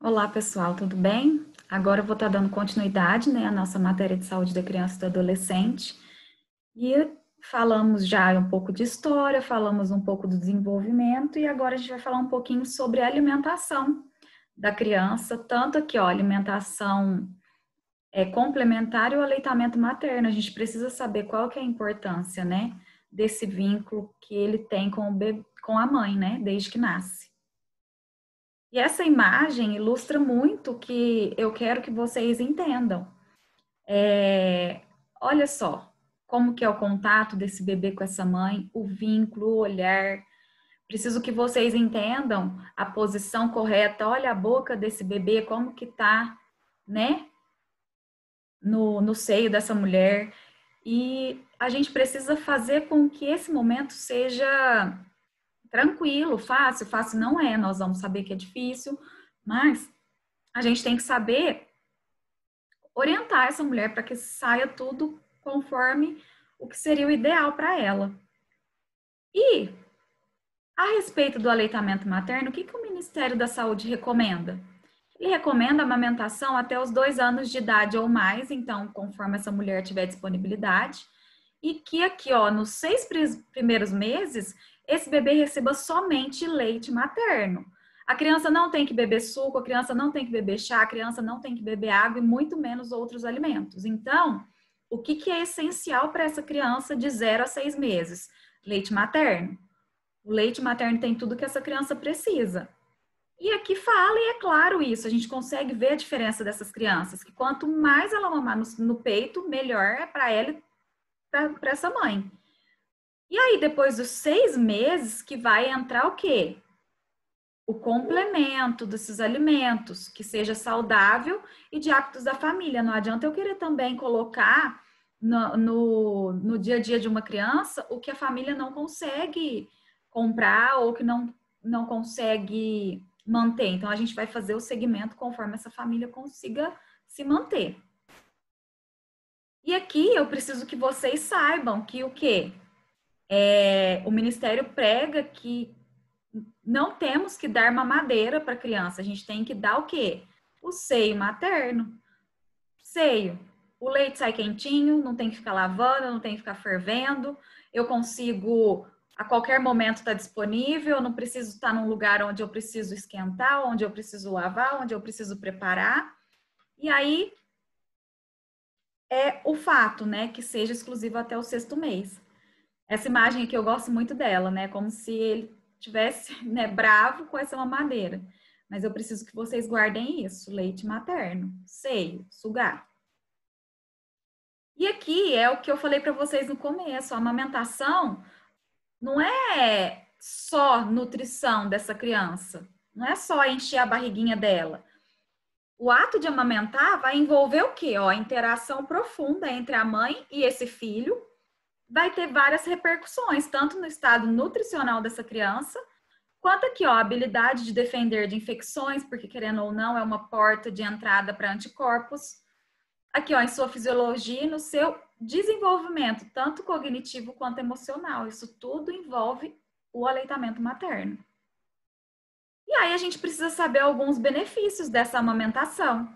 Olá, pessoal, tudo bem? Agora eu vou estar dando continuidade, à nossa matéria de saúde da criança e do adolescente. E falamos já um pouco de história, falamos um pouco do desenvolvimento e agora a gente vai falar um pouquinho sobre a alimentação da criança, tanto aqui, ó, alimentação complementar e o aleitamento materno. A gente precisa saber qual que é a importância, desse vínculo que ele tem com o bebê, com a mãe, desde que nasce. E essa imagem ilustra muito o que eu quero que vocês entendam. Olha só, como que é o contato desse bebê com essa mãe, o vínculo, o olhar. Preciso que vocês entendam a posição correta. Olha a boca desse bebê, como que tá, no seio dessa mulher. E a gente precisa fazer com que esse momento seja tranquilo, fácil. Fácil não é, nós vamos saber que é difícil, mas a gente tem que saber orientar essa mulher para que saia tudo conforme o que seria o ideal para ela. E, a respeito do aleitamento materno, o que o Ministério da Saúde recomenda? Ele recomenda a amamentação até os 2 anos de idade ou mais, então, conforme essa mulher tiver disponibilidade, e que aqui, ó, nos 6 primeiros meses, esse bebê receba somente leite materno. A criança não tem que beber suco, a criança não tem que beber chá, a criança não tem que beber água e muito menos outros alimentos. Então, o que é essencial para essa criança de 0 a 6 meses? Leite materno. O leite materno tem tudo que essa criança precisa. E aqui fala, e é claro isso, a gente consegue ver a diferença dessas crianças, que quanto mais ela mamar no peito, melhor é para ela e para essa mãe. E aí, depois dos 6 meses, que vai entrar o quê? O complemento desses alimentos, que seja saudável e de hábitos da família. Não adianta eu querer também colocar no dia a dia de uma criança o que a família não consegue comprar ou que não consegue manter. Então, a gente vai fazer o segmento conforme essa família consiga se manter. E aqui eu preciso que vocês saibam que o quê? O Ministério prega que não temos que dar mamadeira para a criança, a gente tem que dar o quê? O seio materno. Seio. O leite sai quentinho, não tem que ficar lavando, não tem que ficar fervendo. Eu consigo, a qualquer momento estar disponível, eu não preciso estar num lugar onde eu preciso esquentar, onde eu preciso lavar, onde eu preciso preparar. E aí, é o fato, que seja exclusivo até o 6º mês. Essa imagem aqui eu gosto muito dela, como se ele tivesse, bravo com essa mamadeira. Mas eu preciso que vocês guardem isso, leite materno, seio, sugar. E aqui é o que eu falei para vocês no começo, a amamentação não é só nutrição dessa criança, não é só encher a barriguinha dela. O ato de amamentar vai envolver o quê? A interação profunda entre a mãe e esse filho, vai ter várias repercussões, tanto no estado nutricional dessa criança, quanto aqui, a habilidade de defender de infecções, porque querendo ou não, é uma porta de entrada para anticorpos. Aqui, em sua fisiologia e no seu desenvolvimento, tanto cognitivo quanto emocional. Isso tudo envolve o aleitamento materno. E aí a gente precisa saber alguns benefícios dessa amamentação.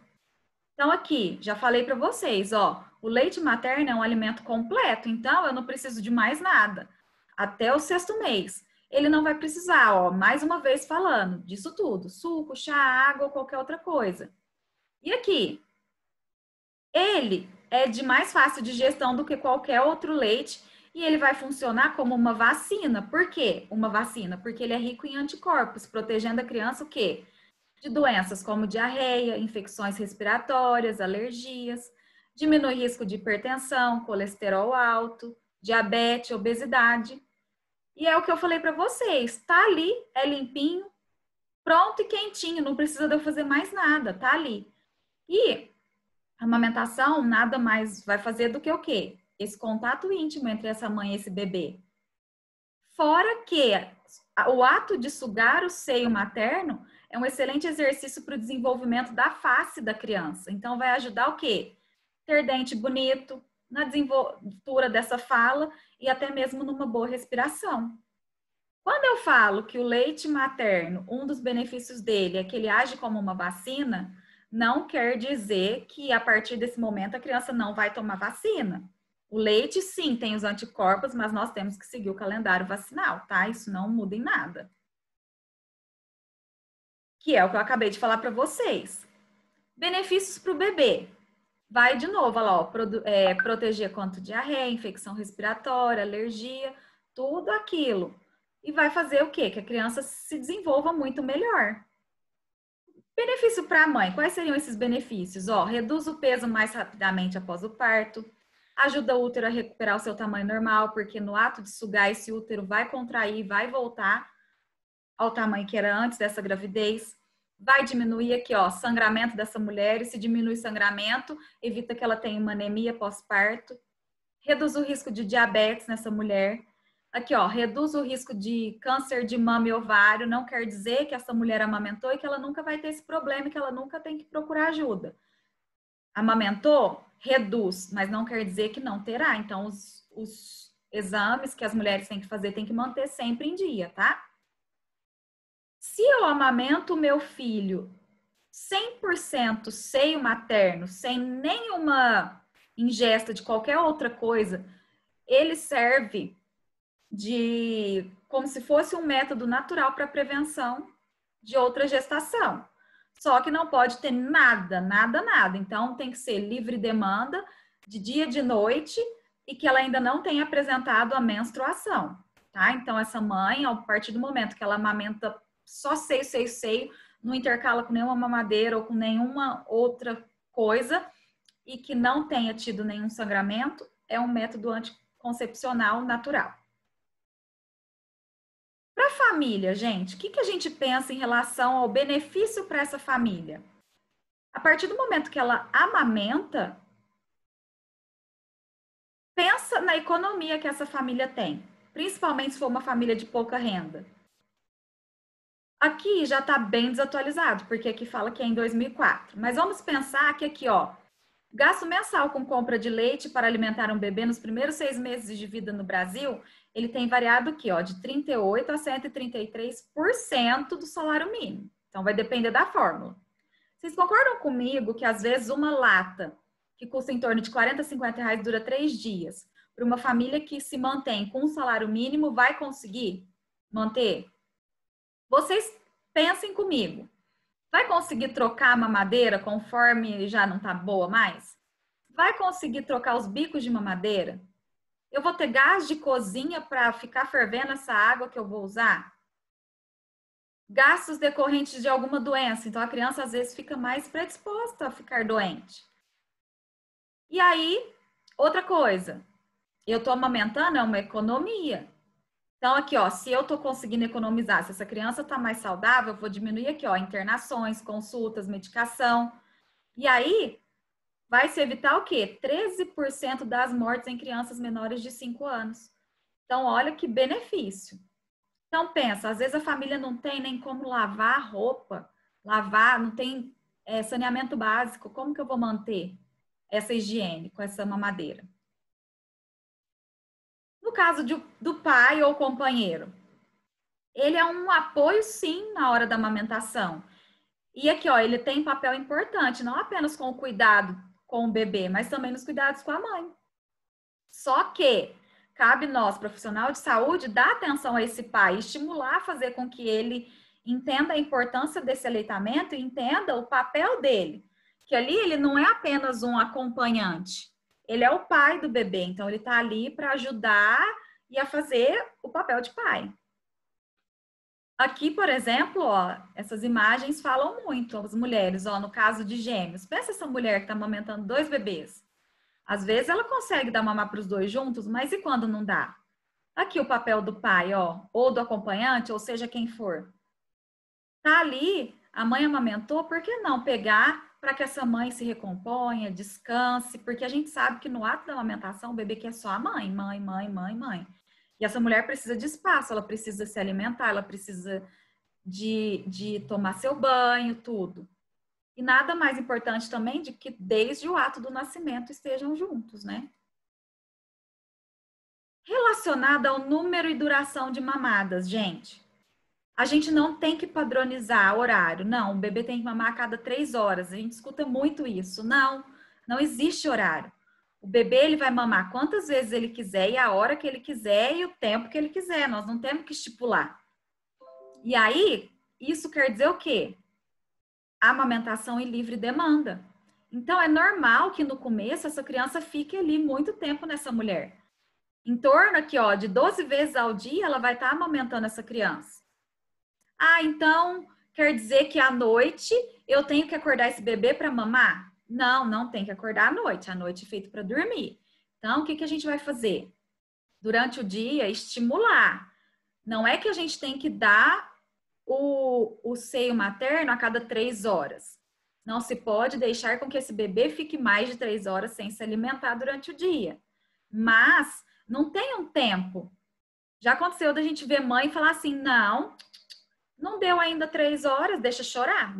Então, aqui, já falei para vocês, o leite materno é um alimento completo, então eu não preciso de mais nada. Até o 6º mês. Ele não vai precisar, mais uma vez falando, disso tudo: suco, chá, água ou qualquer outra coisa. E aqui, ele é de mais fácil digestão do que qualquer outro leite e ele vai funcionar como uma vacina. Por quê? Uma vacina? Porque ele é rico em anticorpos, protegendo a criança o quê? De doenças como diarreia, infecções respiratórias, alergias, diminui risco de hipertensão, colesterol alto, diabetes, obesidade. E é o que eu falei para vocês, tá ali, é limpinho, pronto e quentinho, não precisa de eu fazer mais nada, tá ali. E a amamentação nada mais vai fazer do que o quê? Esse contato íntimo entre essa mãe e esse bebê. Fora que o ato de sugar o seio materno é um excelente exercício para o desenvolvimento da face da criança. Então, vai ajudar o quê? Ter dente bonito, na desenvoltura dessa fala e até mesmo numa boa respiração. Quando eu falo que o leite materno, um dos benefícios dele é que ele age como uma vacina, não quer dizer que a partir desse momento a criança não vai tomar vacina. O leite, sim, tem os anticorpos, mas nós temos que seguir o calendário vacinal, tá? Isso não muda em nada. Que é o que eu acabei de falar para vocês. Benefícios para o bebê. Vai de novo, olha lá, ó, proteger contra diarreia, infecção respiratória, alergia, tudo aquilo. E vai fazer o quê? Que a criança se desenvolva muito melhor. Benefício para a mãe. Quais seriam esses benefícios? Ó, reduz o peso mais rapidamente após o parto, ajuda o útero a recuperar o seu tamanho normal, porque no ato de sugar, esse útero vai contrair, vai voltar ao tamanho que era antes dessa gravidez. Vai diminuir aqui, ó, sangramento dessa mulher, e se diminui o sangramento, evita que ela tenha uma anemia pós-parto. Reduz o risco de diabetes nessa mulher. Aqui, ó, reduz o risco de câncer de mama e ovário. Não quer dizer que essa mulher amamentou e que ela nunca vai ter esse problema e que ela nunca tem que procurar ajuda. Amamentou? Reduz, mas não quer dizer que não terá. Então, os exames que as mulheres têm que fazer, tem que manter sempre em dia, tá? Se eu amamento o meu filho 100% seio materno, sem nenhuma ingesta de qualquer outra coisa, ele serve de como se fosse um método natural para prevenção de outra gestação. Só que não pode ter nada, nada, nada. Então tem que ser livre demanda, de dia e de noite, e que ela ainda não tenha apresentado a menstruação, tá? Então essa mãe, a partir do momento que ela amamenta só seio, seio, seio, não intercala com nenhuma mamadeira ou com nenhuma outra coisa, e que não tenha tido nenhum sangramento, é um método anticoncepcional natural. Para a família, gente, o que a gente pensa em relação ao benefício para essa família? A partir do momento que ela amamenta, pensa na economia que essa família tem, principalmente se for uma família de pouca renda. Aqui já está bem desatualizado, porque aqui fala que é em 2004. Mas vamos pensar que aqui, ó, gasto mensal com compra de leite para alimentar um bebê nos primeiros 6 meses de vida no Brasil, ele tem variado aqui, ó, de 38% a 133% do salário mínimo. Então, vai depender da fórmula. Vocês concordam comigo que, às vezes, uma lata que custa em torno de 40, 50 reais dura 3 dias, para uma família que se mantém com um salário mínimo, vai conseguir manter? Vocês pensem comigo. Vai conseguir trocar a mamadeira conforme já não tá boa mais? Vai conseguir trocar os bicos de mamadeira? Eu vou ter gás de cozinha para ficar fervendo essa água que eu vou usar? Gastos decorrentes de alguma doença. Então, a criança às vezes fica mais predisposta a ficar doente. E aí, outra coisa. Eu tô amamentando, é uma economia. Então, aqui, ó, se eu tô conseguindo economizar, se essa criança tá mais saudável, eu vou diminuir aqui, ó, internações, consultas, medicação. E aí, vai se evitar o quê? 13% das mortes em crianças menores de 5 anos. Então, olha que benefício. Então, pensa, às vezes a família não tem nem como lavar a roupa, lavar, não tem saneamento básico. Como que eu vou manter essa higiene com essa mamadeira? No caso do pai ou companheiro, ele é um apoio, sim, na hora da amamentação. E aqui, ó, ele tem papel importante, não apenas com o cuidado com o bebê, mas também nos cuidados com a mãe. Só que cabe nós, profissional de saúde, dar atenção a esse pai, estimular, fazer com que ele entenda a importância desse aleitamento e entenda o papel dele. Que ali ele não é apenas um acompanhante, ele é o pai do bebê, então ele está ali para ajudar e a fazer o papel de pai. Aqui, por exemplo, ó, essas imagens falam muito as mulheres, ó, no caso de gêmeos. Pensa essa mulher que está amamentando 2 bebês. Às vezes ela consegue dar mamar para os 2 juntos, mas e quando não dá? Aqui o papel do pai, ó, ou do acompanhante, ou seja, quem for. Tá ali, a mãe amamentou, por que não pegar para que essa mãe se recomponha, descanse? Porque a gente sabe que no ato da amamentação o bebê quer só a mãe, mãe, mãe, mãe, mãe. E essa mulher precisa de espaço, ela precisa se alimentar, ela precisa de tomar seu banho, tudo. E nada mais importante também de que desde o ato do nascimento estejam juntos, né? Relacionada ao número e duração de mamadas, gente. A gente não tem que padronizar horário. Não, o bebê tem que mamar a cada 3 horas. A gente escuta muito isso. Não, não existe horário. O bebê ele vai mamar quantas vezes ele quiser e a hora que ele quiser e o tempo que ele quiser. Nós não temos que estipular. E aí, isso quer dizer o quê? Amamentação em livre demanda. Então, é normal que no começo essa criança fique ali muito tempo nessa mulher. Em torno aqui, ó, de 12 vezes ao dia, ela vai estar amamentando essa criança. Ah, então quer dizer que à noite eu tenho que acordar esse bebê para mamar? Não, não tem que acordar à noite. A noite é feito para dormir. Então, o que a gente vai fazer? Durante o dia, estimular. Não é que a gente tem que dar o seio materno a cada 3 horas. Não se pode deixar com que esse bebê fique mais de 3 horas sem se alimentar durante o dia. Mas não tem um tempo. Já aconteceu da gente ver mãe falar assim, não deu ainda 3 horas, deixa chorar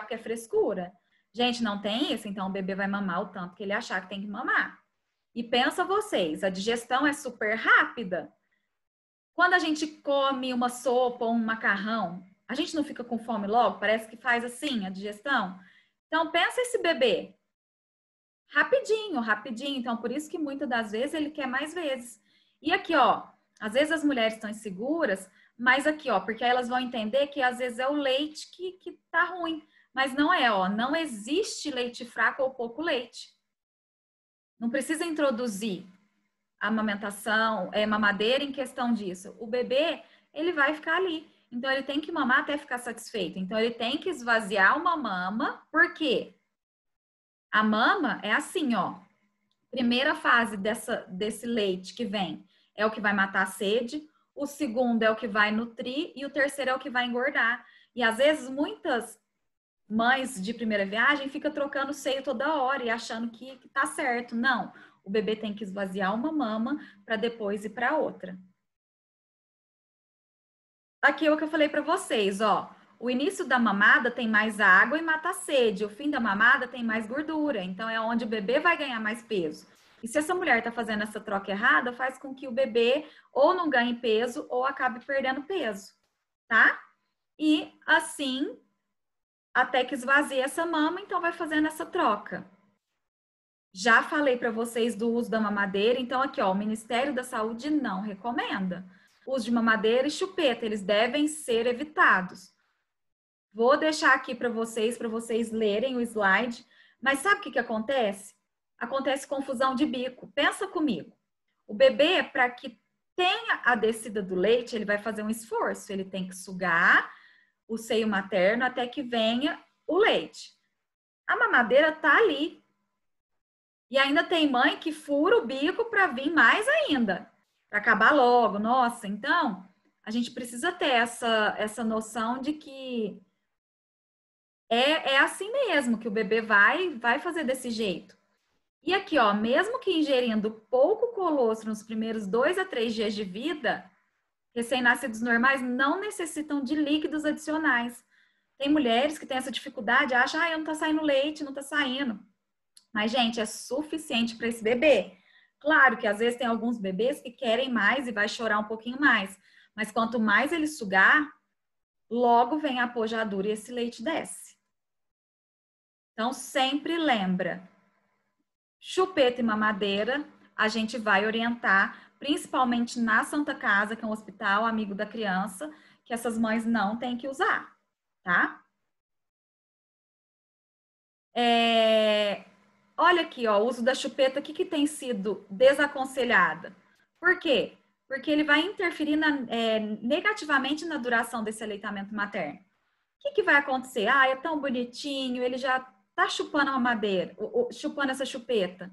porque é frescura. Gente, não tem isso, então o bebê vai mamar o tanto que ele achar que tem que mamar. E pensa vocês, a digestão é super rápida. Quando a gente come uma sopa ou um macarrão, a gente não fica com fome logo? Parece que faz assim a digestão. Então, pensa esse bebê. Rapidinho, rapidinho. Então, por isso que muitas das vezes ele quer mais vezes. E aqui, ó, às vezes as mulheres estão inseguras, mas aqui, ó, porque aí elas vão entender que às vezes é o leite que tá ruim. Mas não é, ó, não existe leite fraco ou pouco leite. Não precisa introduzir a amamentação, mamadeira em questão disso. O bebê, ele vai ficar ali. Então, ele tem que mamar até ficar satisfeito. Então, ele tem que esvaziar uma mama. Por quê? A mama é assim, ó. Primeira fase desse leite que vem é o que vai matar a sede. O segundo é o que vai nutrir. E o terceiro é o que vai engordar. E, às vezes, muitas mães de primeira viagem ficam trocando seio toda hora e achando que tá certo. Não. O bebê tem que esvaziar uma mama para depois ir para outra. Aqui é o que eu falei para vocês, ó. O início da mamada tem mais água e mata a sede. O fim da mamada tem mais gordura. Então é onde o bebê vai ganhar mais peso. E se essa mulher está fazendo essa troca errada, faz com que o bebê ou não ganhe peso ou acabe perdendo peso, tá? E assim, até que esvazie essa mama, então vai fazendo essa troca. Já falei para vocês do uso da mamadeira, então aqui, ó, o Ministério da Saúde não recomenda. O uso de mamadeira e chupeta, eles devem ser evitados. Vou deixar aqui para vocês lerem o slide, mas sabe o que acontece? Acontece confusão de bico. Pensa comigo. O bebê, para que tenha a descida do leite, ele vai fazer um esforço, ele tem que sugar o seio materno até que venha o leite. A mamadeira tá ali. E ainda tem mãe que fura o bico para vir mais ainda, para acabar logo. Nossa, então a gente precisa ter essa noção de que é assim mesmo, que o bebê vai fazer desse jeito. E aqui, ó, mesmo que ingerindo pouco colostro nos primeiros 2 a 3 dias de vida, recém-nascidos normais não necessitam de líquidos adicionais. Tem mulheres que têm essa dificuldade, acham, não tá saindo leite, não tá saindo. Mas, gente, é suficiente para esse bebê. Claro que às vezes tem alguns bebês que querem mais e vai chorar um pouquinho mais. Mas quanto mais ele sugar, logo vem a pojadura e esse leite desce. Então, sempre lembra. Chupeta e mamadeira, a gente vai orientar, principalmente na Santa Casa, que é um hospital amigo da criança, que essas mães não têm que usar, tá? Olha aqui, ó, o uso da chupeta, o que tem sido desaconselhada? Por quê? Porque ele vai interferir negativamente na duração desse aleitamento materno. O que vai acontecer? É tão bonitinho, ele já tá chupando a mamadeira, chupando essa chupeta.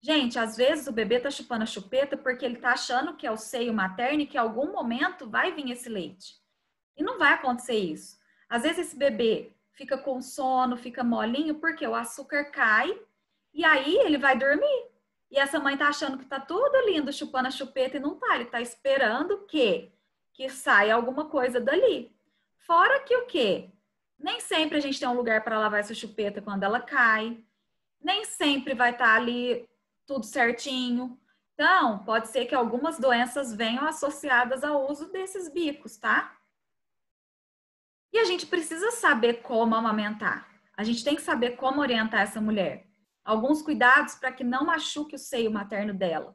Gente, às vezes o bebê tá chupando a chupeta porque ele tá achando que é o seio materno e que em algum momento vai vir esse leite. E não vai acontecer isso. Às vezes esse bebê fica com sono, fica molinho, porque o açúcar cai e aí ele vai dormir. E essa mãe tá achando que tá tudo lindo chupando a chupeta e não tá. Ele tá esperando que saia alguma coisa dali. Fora que o quê? Nem sempre a gente tem um lugar para lavar essa chupeta quando ela cai. Nem sempre vai estar ali tudo certinho. Então, pode ser que algumas doenças venham associadas ao uso desses bicos, tá? E a gente precisa saber como amamentar. A gente tem que saber como orientar essa mulher. Alguns cuidados para que não machuque o seio materno dela.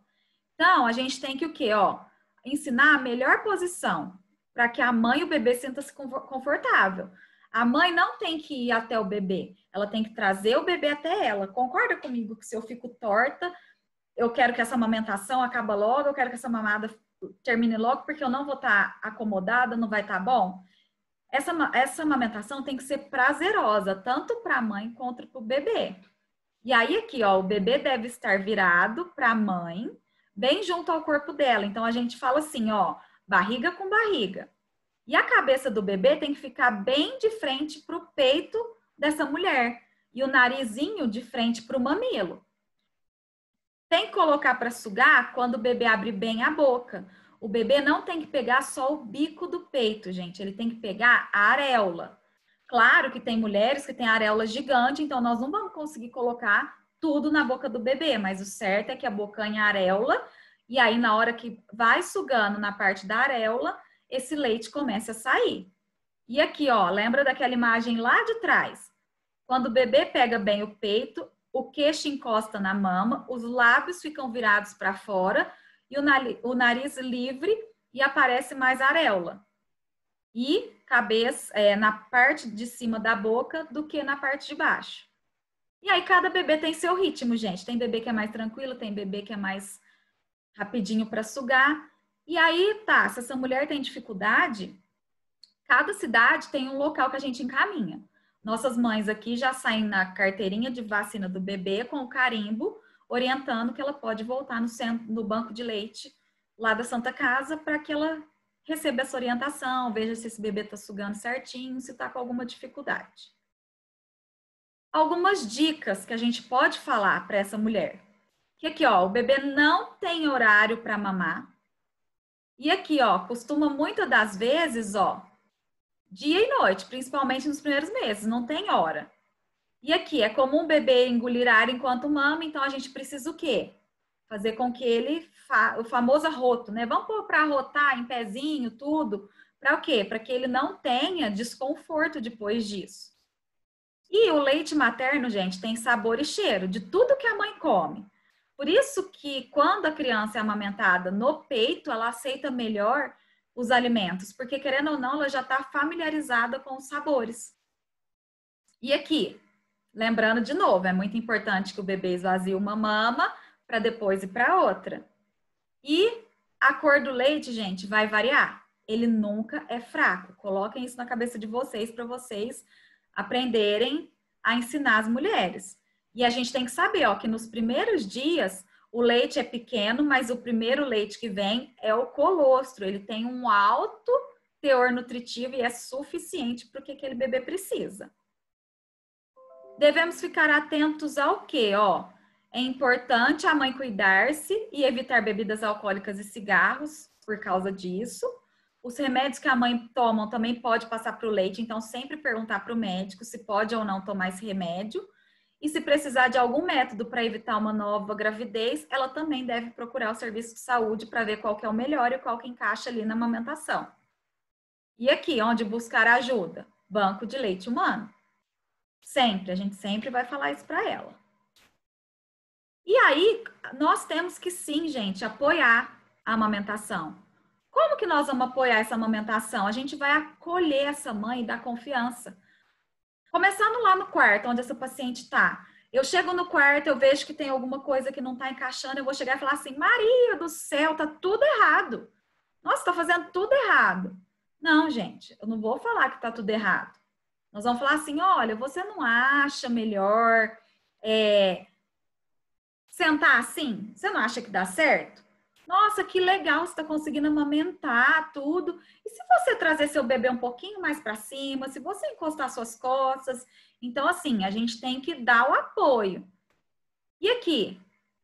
Então, a gente tem que o quê? Ó, ensinar a melhor posição para que a mãe e o bebê sintam-se confortável. A mãe não tem que ir até o bebê, ela tem que trazer o bebê até ela. Concorda comigo que se eu fico torta, eu quero que essa amamentação acabe logo, eu quero que essa mamada termine logo, porque eu não vou estar acomodada, não vai estar bom? Essa amamentação tem que ser prazerosa, tanto para a mãe quanto para o bebê. E aí aqui, ó, o bebê deve estar virado para a mãe, bem junto ao corpo dela. Então a gente fala assim, ó, barriga com barriga. E a cabeça do bebê tem que ficar bem de frente para o peito dessa mulher e o narizinho de frente para o mamilo. Tem que colocar para sugar quando o bebê abre bem a boca. O bebê não tem que pegar só o bico do peito, gente. Ele tem que pegar a areola. Claro que tem mulheres que têm areola gigante, então nós não vamos conseguir colocar tudo na boca do bebê, mas o certo é que a bocanha areola, e aí na hora que vai sugando na parte da areola, esse leite começa a sair. E aqui, ó, lembra daquela imagem lá de trás? Quando o bebê pega bem o peito, o queixo encosta na mama, os lábios ficam virados para fora e o nariz livre e aparece mais areola. E cabeça na parte de cima da boca do que na parte de baixo. E aí cada bebê tem seu ritmo, gente. Tem bebê que é mais tranquilo, tem bebê que é mais rapidinho para sugar. E aí, tá, se essa mulher tem dificuldade, cada cidade tem um local que a gente encaminha. Nossas mães aqui já saem na carteirinha de vacina do bebê com o carimbo, orientando que ela pode voltar no banco de leite lá da Santa Casa para que ela receba essa orientação, veja se esse bebê está sugando certinho, se está com alguma dificuldade. Algumas dicas que a gente pode falar para essa mulher. Que aqui, ó, o bebê não tem horário para mamar. E aqui, ó, costuma muitas das vezes, ó, dia e noite, principalmente nos primeiros meses, não tem hora. E aqui, é comum o bebê engolir ar enquanto mama, então a gente precisa o quê? Fazer com que ele, o famoso arroto, né? Vamos pôr para arrotar em pezinho, tudo. Para o quê? Para que ele não tenha desconforto depois disso. E o leite materno, gente, tem sabor e cheiro de tudo que a mãe come. Por isso que quando a criança é amamentada no peito, ela aceita melhor os alimentos, porque querendo ou não, ela já está familiarizada com os sabores. E aqui, lembrando de novo, é muito importante que o bebê esvazie uma mama para depois ir para outra. E a cor do leite, gente, vai variar. Ele nunca é fraco. Coloquem isso na cabeça de vocês para vocês aprenderem a ensinar as mulheres. E a gente tem que saber, ó, que nos primeiros dias o leite é pequeno, mas o primeiro leite que vem é o colostro. Ele tem um alto teor nutritivo e é suficiente para o que aquele bebê precisa. Devemos ficar atentos ao quê? Ó, é importante a mãe cuidar-se e evitar bebidas alcoólicas e cigarros por causa disso. Os remédios que a mãe toma também pode passar para o leite, então sempre perguntar para o médico se pode ou não tomar esse remédio. E se precisar de algum método para evitar uma nova gravidez, ela também deve procurar o serviço de saúde para ver qual que é o melhor e qual que encaixa ali na amamentação. E aqui, onde buscar ajuda? Banco de leite humano. Sempre, a gente sempre vai falar isso para ela. E aí, nós temos que sim, gente, apoiar a amamentação. Como que nós vamos apoiar essa amamentação? A gente vai acolher essa mãe e dar confiança. Começando lá no quarto, onde essa paciente está. Eu chego no quarto, eu vejo que tem alguma coisa que não está encaixando, eu vou chegar e falar assim, Maria do céu, tá tudo errado. Nossa, tá fazendo tudo errado. Não, gente, eu não vou falar que tá tudo errado. Nós vamos falar assim, olha, você não acha melhor sentar assim? Você não acha que dá certo? Nossa, que legal, você está conseguindo amamentar tudo. E se você trazer seu bebê um pouquinho mais para cima, se você encostar suas costas? Então, assim, a gente tem que dar o apoio. E aqui,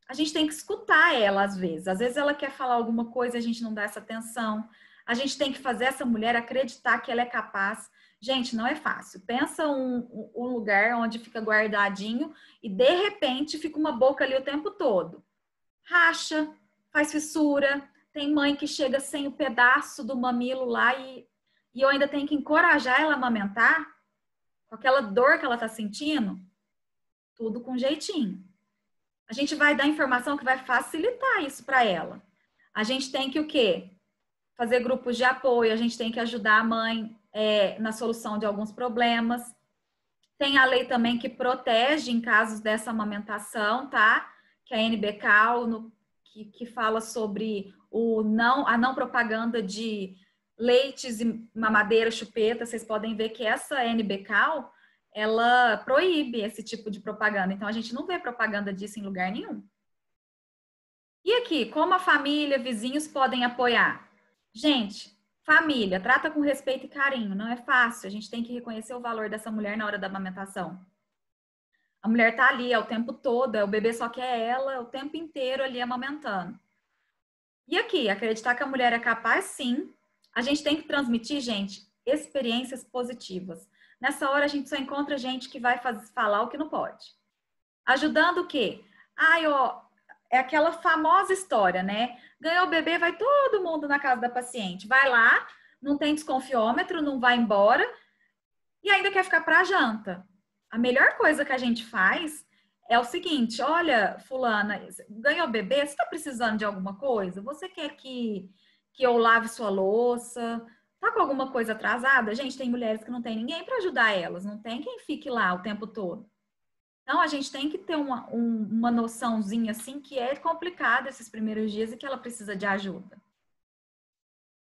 a gente tem que escutar ela às vezes. Às vezes ela quer falar alguma coisa e a gente não dá essa atenção. A gente tem que fazer essa mulher acreditar que ela é capaz. Gente, não é fácil. Pensa um lugar onde fica guardadinho e de repente fica uma boca ali o tempo todo. Racha, faz fissura, tem mãe que chega sem o pedaço do mamilo lá e eu ainda tenho que encorajar ela a amamentar, com aquela dor que ela está sentindo, tudo com jeitinho. A gente vai dar informação que vai facilitar isso para ela. A gente tem que o quê? Fazer grupos de apoio, a gente tem que ajudar a mãe na solução de alguns problemas. Tem a lei também que protege em casos dessa amamentação, tá? Que é a NBCAL, que fala sobre a não propaganda de leites e mamadeira, chupeta. Vocês podem ver que essa NBCAL, ela proíbe esse tipo de propaganda. Então, a gente não vê propaganda disso em lugar nenhum. E aqui, como a família, vizinhos podem apoiar? Gente, família, trata com respeito e carinho. Não é fácil. A gente tem que reconhecer o valor dessa mulher na hora da amamentação. A mulher tá ali o tempo todo, o bebê só quer ela o tempo inteiro ali amamentando. E aqui, acreditar que a mulher é capaz, sim. A gente tem que transmitir, gente, experiências positivas. Nessa hora, a gente só encontra gente que vai falar o que não pode. Ajudando o quê? Ai, ó, é aquela famosa história, né? Ganhou o bebê, vai todo mundo na casa da paciente. Vai lá, não tem desconfiômetro, não vai embora e ainda quer ficar para a janta. A melhor coisa que a gente faz é o seguinte: olha, fulana, ganhou bebê, você está precisando de alguma coisa? Você quer que eu lave sua louça? Tá com alguma coisa atrasada? Gente, tem mulheres que não tem ninguém para ajudar elas, não tem quem fique lá o tempo todo. Então, a gente tem que ter uma noçãozinha assim que é complicado esses primeiros dias e que ela precisa de ajuda.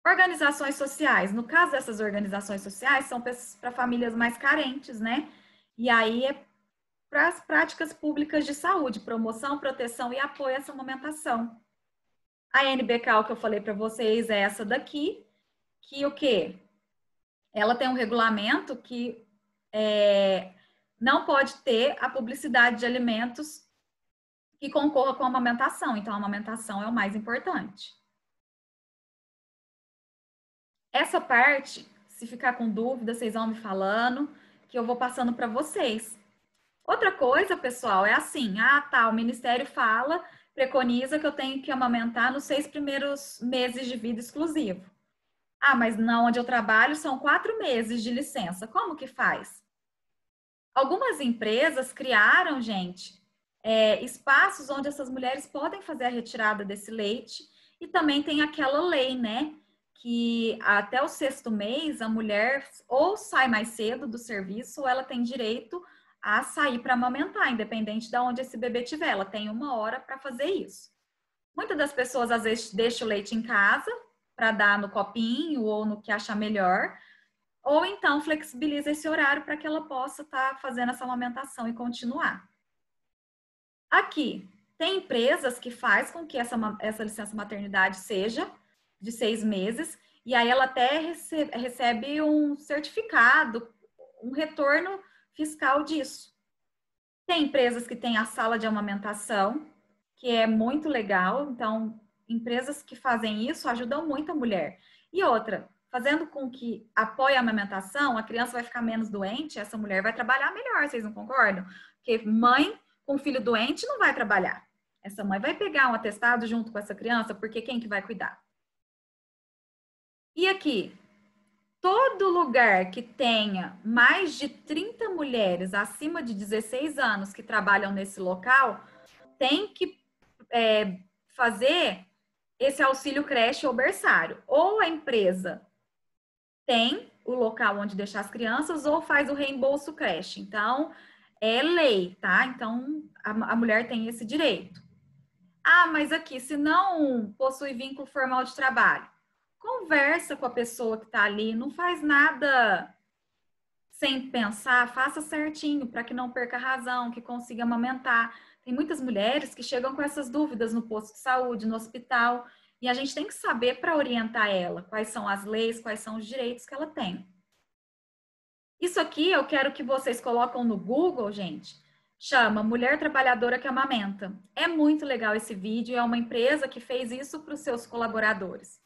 Organizações sociais. No caso dessas organizações sociais, são para famílias mais carentes, né? E aí é para as práticas públicas de saúde, promoção, proteção e apoio a essa amamentação. A NBCAL que eu falei para vocês é essa daqui, que o quê? Ela tem um regulamento que não pode ter a publicidade de alimentos que concorra com a amamentação. Então, a amamentação é o mais importante. Essa parte, se ficar com dúvida, vocês vão me falando, que eu vou passando para vocês. Outra coisa, pessoal, é assim, o Ministério fala, preconiza que eu tenho que amamentar nos 6 primeiros meses de vida exclusivo. Mas não, onde eu trabalho são 4 meses de licença. Como que faz? Algumas empresas criaram, gente, espaços onde essas mulheres podem fazer a retirada desse leite e também tem aquela lei, né? Que até o 6º mês a mulher ou sai mais cedo do serviço ou ela tem direito a sair para amamentar, independente de onde esse bebê estiver. Ela tem 1 hora para fazer isso. Muitas das pessoas às vezes deixam o leite em casa para dar no copinho ou no que achar melhor, ou então flexibiliza esse horário para que ela possa estar fazendo essa amamentação e continuar. Aqui, tem empresas que faz com que essa licença maternidade seja de 6 meses, e aí ela até recebe um certificado, um retorno fiscal disso. Tem empresas que têm a sala de amamentação, que é muito legal, então empresas que fazem isso ajudam muito a mulher. E outra, fazendo com que apoie a amamentação, a criança vai ficar menos doente, essa mulher vai trabalhar melhor, vocês não concordam? Porque mãe com filho doente não vai trabalhar. Essa mãe vai pegar um atestado junto com essa criança, porque quem que vai cuidar? E aqui, todo lugar que tenha mais de 30 mulheres acima de 16 anos que trabalham nesse local, tem que fazer esse auxílio creche ou berçário. Ou a empresa tem o local onde deixar as crianças, ou faz o reembolso creche. Então, é lei, tá? Então, a mulher tem esse direito. Mas aqui, se não possui vínculo formal de trabalho, conversa com a pessoa que está ali, não faz nada sem pensar, faça certinho para que não perca a razão, que consiga amamentar. Tem muitas mulheres que chegam com essas dúvidas no posto de saúde, no hospital, e a gente tem que saber para orientar ela quais são as leis, quais são os direitos que ela tem. Isso aqui eu quero que vocês colocam no Google, gente. Chama Mulher Trabalhadora que Amamenta. É muito legal esse vídeo, é uma empresa que fez isso para os seus colaboradores.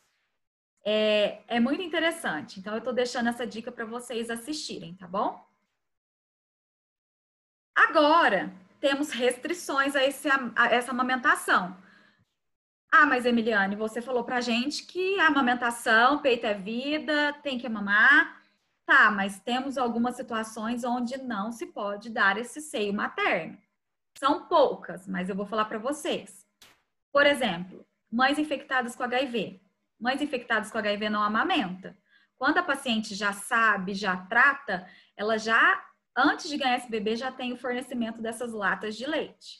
É muito interessante. Então, eu estou deixando essa dica para vocês assistirem, tá bom? Agora, temos restrições a essa amamentação. Ah, mas Emiliane, você falou pra gente que a amamentação, peito é vida, tem que mamar. Tá, mas temos algumas situações onde não se pode dar esse seio materno. São poucas, mas eu vou falar para vocês. Por exemplo, mães infectadas com HIV. Mães infectadas com HIV não amamenta. Quando a paciente já sabe, já trata, ela já, antes de ganhar esse bebê, já tem o fornecimento dessas latas de leite.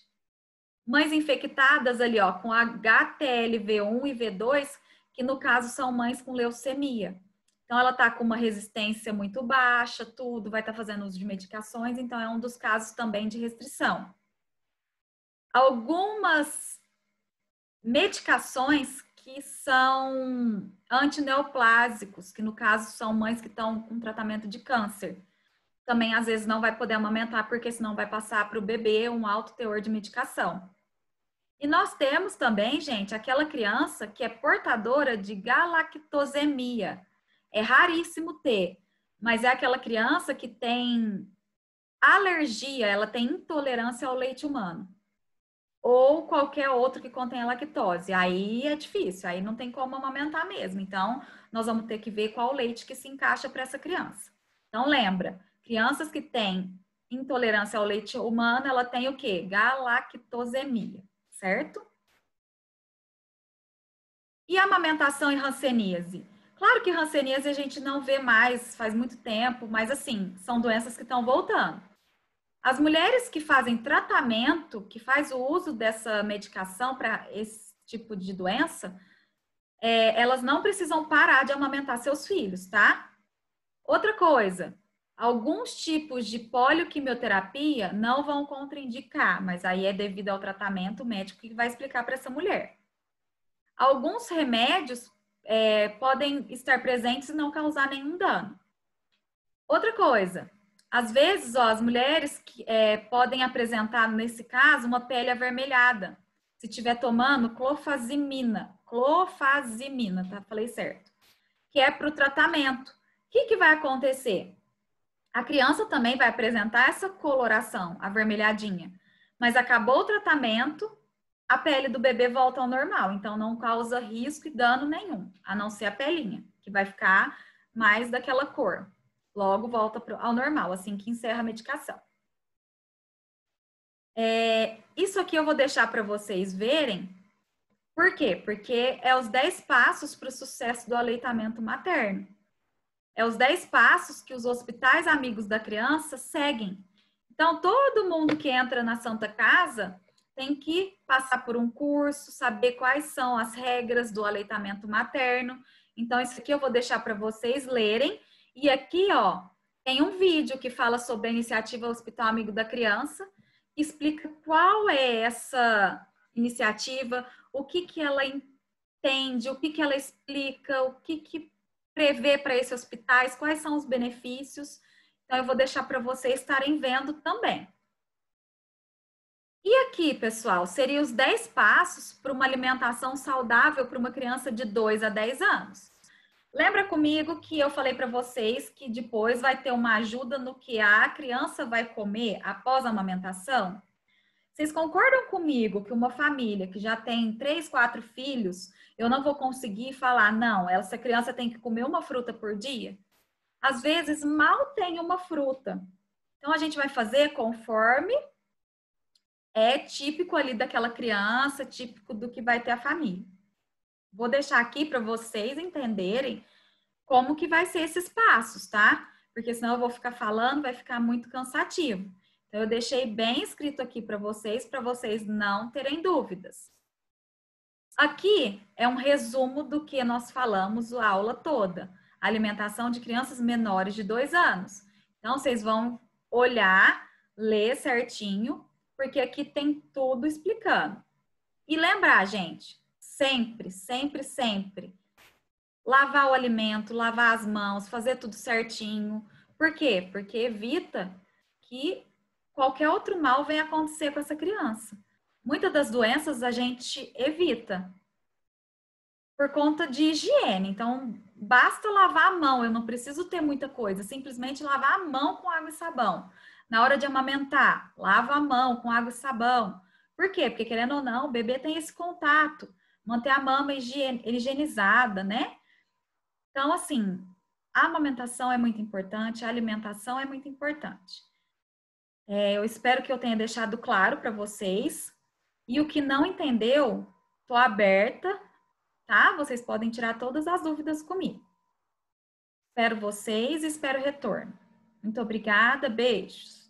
Mães infectadas ali, ó, com HTLV1 e V2, que no caso são mães com leucemia. Então, ela tá com uma resistência muito baixa, tudo, vai estar fazendo uso de medicações, então é um dos casos também de restrição. Algumas medicações que são antineoplásicos, que no caso são mães que estão com tratamento de câncer. Também às vezes não vai poder amamentar, porque senão vai passar para o bebê um alto teor de medicação. E nós temos também, gente, aquela criança que é portadora de galactosemia. É raríssimo ter, mas é aquela criança que tem alergia, ela tem intolerância ao leite humano. Ou qualquer outro que contenha lactose. Aí é difícil, aí não tem como amamentar mesmo. Então, nós vamos ter que ver qual leite que se encaixa para essa criança. Então, lembra, crianças que têm intolerância ao leite humano, ela tem o quê? Galactosemia, certo? E a amamentação e hanseníase? Claro que hanseníase a gente não vê mais, faz muito tempo, mas assim, são doenças que estão voltando. As mulheres que fazem tratamento, que faz o uso dessa medicação para esse tipo de doença, elas não precisam parar de amamentar seus filhos, tá? Outra coisa, alguns tipos de polioquimioterapia não vão contraindicar, mas aí é devido ao tratamento médico que vai explicar para essa mulher. Alguns remédios podem estar presentes e não causar nenhum dano. Outra coisa, às vezes, ó, as mulheres podem apresentar, nesse caso, uma pele avermelhada. Se estiver tomando clofazimina, tá? Falei certo. Que é para o tratamento. O que vai acontecer? A criança também vai apresentar essa coloração avermelhadinha, mas acabou o tratamento, a pele do bebê volta ao normal, então não causa risco e dano nenhum, a não ser a pelinha, que vai ficar mais daquela cor. Logo volta ao normal, assim que encerra a medicação. Isso aqui eu vou deixar para vocês verem. Por quê? Porque é os 10 passos para o sucesso do aleitamento materno. É os 10 passos que os hospitais amigos da criança seguem. Então, todo mundo que entra na Santa Casa tem que passar por um curso, saber quais são as regras do aleitamento materno. Então, isso aqui eu vou deixar para vocês lerem. E aqui, ó, tem um vídeo que fala sobre a iniciativa Hospital Amigo da Criança, que explica qual é essa iniciativa, o que ela entende, o que ela explica, o que prevê para esses hospitais, quais são os benefícios. Então, eu vou deixar para vocês estarem vendo também. E aqui, pessoal, seriam os 10 passos para uma alimentação saudável para uma criança de 2 a 10 anos. Lembra comigo que eu falei para vocês que depois vai ter uma ajuda no que a criança vai comer após a amamentação? Vocês concordam comigo que uma família que já tem 3, 4 filhos, eu não vou conseguir falar, não, essa criança tem que comer uma fruta por dia? Às vezes, mal tem uma fruta. Então, a gente vai fazer conforme é típico ali daquela criança, típico do que vai ter a família. Vou deixar aqui para vocês entenderem como que vai ser esses passos, tá? Porque senão eu vou ficar falando, vai ficar muito cansativo. Então, eu deixei bem escrito aqui para vocês não terem dúvidas. Aqui é um resumo do que nós falamos a aula toda. Alimentação de crianças menores de 2 anos. Então, vocês vão olhar, ler certinho, porque aqui tem tudo explicando. E lembrar, gente, sempre, sempre, sempre, lavar o alimento, lavar as mãos, fazer tudo certinho. Por quê? Porque evita que qualquer outro mal venha acontecer com essa criança. Muitas das doenças a gente evita por conta de higiene. Então, basta lavar a mão, eu não preciso ter muita coisa, simplesmente lavar a mão com água e sabão. Na hora de amamentar, lava a mão com água e sabão. Por quê? Porque, querendo ou não, o bebê tem esse contato. manter a mama higienizada, né? Então, assim, a amamentação é muito importante, a alimentação é muito importante. Eu espero que eu tenha deixado claro para vocês. E o que não entendeu, estou aberta, tá? Vocês podem tirar todas as dúvidas comigo. Espero vocês e espero o retorno. Muito obrigada, beijos.